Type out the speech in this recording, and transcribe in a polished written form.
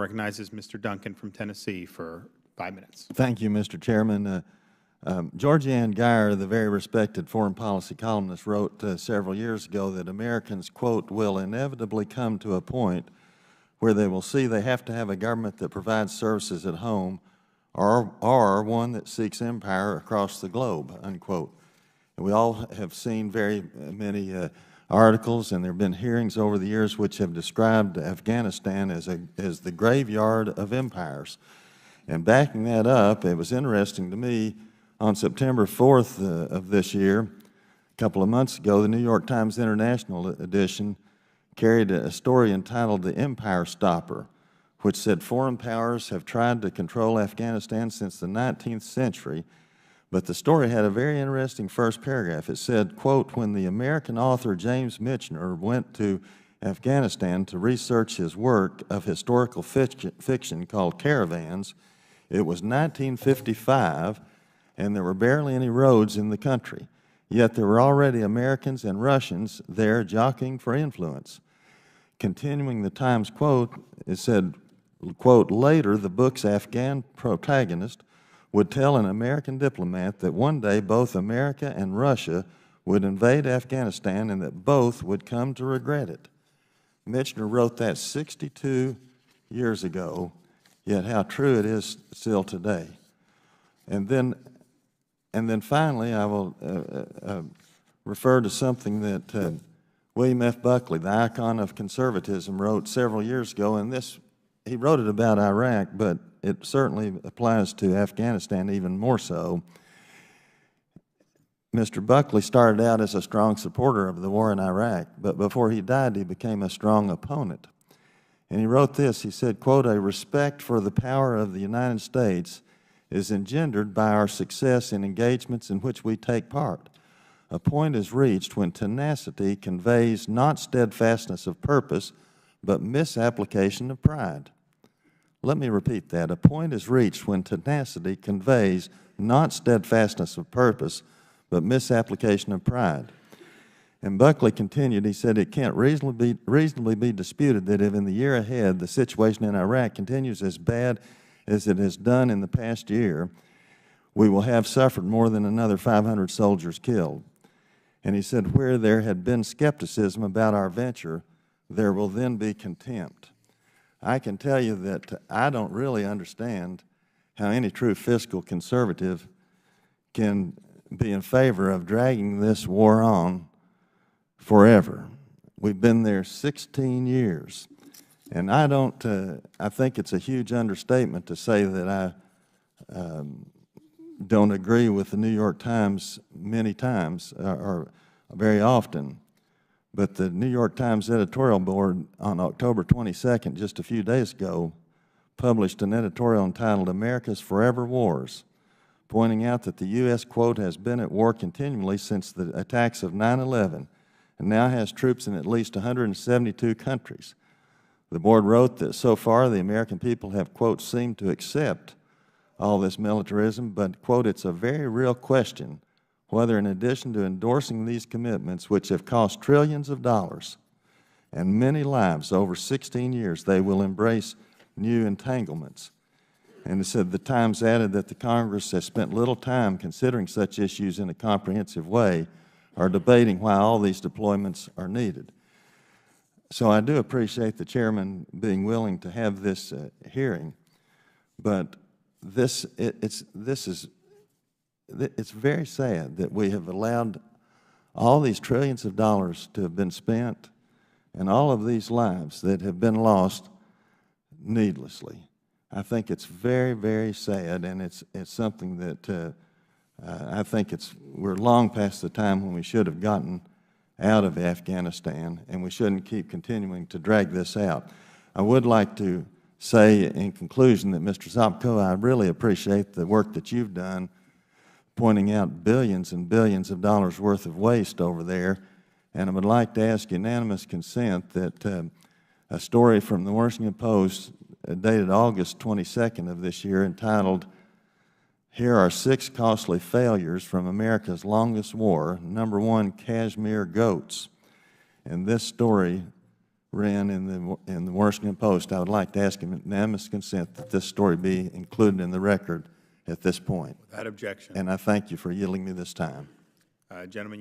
recognizes Mr. Duncan from Tennessee for 5 minutes. Thank you, Mr. Chairman. Georgianne Geyer, the very respected foreign policy columnist, wrote several years ago that Americans, quote, will inevitably come to a point where they will see they have to have a government that provides services at home or one that seeks empire across the globe, unquote. And we all have seen very many articles, and there have been hearings over the years which have described Afghanistan as the graveyard of empires. And backing that up, it was interesting to me, on September 4th of this year, a couple of months ago, the New York Times International edition carried a story entitled "The Empire Stopper," which said foreign powers have tried to control Afghanistan since the 19th century. But the story had a very interesting first paragraph. It said, quote, when the American author James Michener went to Afghanistan to research his work of historical fiction called Caravans, it was 1955, and there were barely any roads in the country. Yet there were already Americans and Russians there jockeying for influence. Continuing the Times quote, it said, quote, later the book's Afghan protagonist would tell an American diplomat that one day both America and Russia would invade Afghanistan and that both would come to regret it. Michener wrote that 62 years ago, yet how true it is still today. And then finally, I will refer to something that William F. Buckley, the icon of conservatism, wrote several years ago, and he wrote it about Iraq, but it certainly applies to Afghanistan even more so. Mr. Buckley started out as a strong supporter of the war in Iraq, but before he died, he became a strong opponent. And he wrote this, he said, quote, a respect for the power of the United States is engendered by our success in engagements in which we take part. A point is reached when tenacity conveys not steadfastness of purpose, but misapplication of pride. Let me repeat that. A point is reached when tenacity conveys not steadfastness of purpose, but misapplication of pride. And Buckley continued, he said, it can't reasonably be disputed that if in the year ahead the situation in Iraq continues as bad as it has done in the past year, we will have suffered more than another 500 soldiers killed. And he said, where there had been skepticism about our venture, there will then be contempt. I can tell you that I don't really understand how any true fiscal conservative can be in favor of dragging this war on forever. We've been there 16 years. And I think it's a huge understatement to say that I don't agree with the New York Times many times or very often. But the New York Times editorial board on October 22nd, just a few days ago, published an editorial entitled America's Forever Wars, pointing out that the U.S., quote, has been at war continually since the attacks of 9/11 and now has troops in at least 172 countries. The board wrote that so far the American people have, quote, seemed to accept all this militarism, but, quote, it's a very real question whether in addition to endorsing these commitments, which have cost trillions of dollars and many lives over 16 years, they will embrace new entanglements. And it said the Times added that the Congress has spent little time considering such issues in a comprehensive way or debating why all these deployments are needed. So I do appreciate the chairman being willing to have this hearing, but it's very sad that we have allowed all these trillions of dollars to have been spent and all of these lives that have been lost needlessly. I think it's very, very sad, and it's something that I think we're long past the time when we should have gotten out of Afghanistan, and we shouldn't keep continuing to drag this out. I would like to say in conclusion that, Mr. Zopko, I really appreciate the work that you've done pointing out billions and billions of dollars worth of waste over there, and I would like to ask unanimous consent that a story from the Washington Post dated August 22nd of this year entitled, Here Are 6 Costly Failures from America's Longest War, #1, Kashmir Goats. And this story ran in the Washington Post, I would like to ask him unanimous consent that this story be included in the record at this point. Without objection. And I thank you for yielding me this time. Gentleman.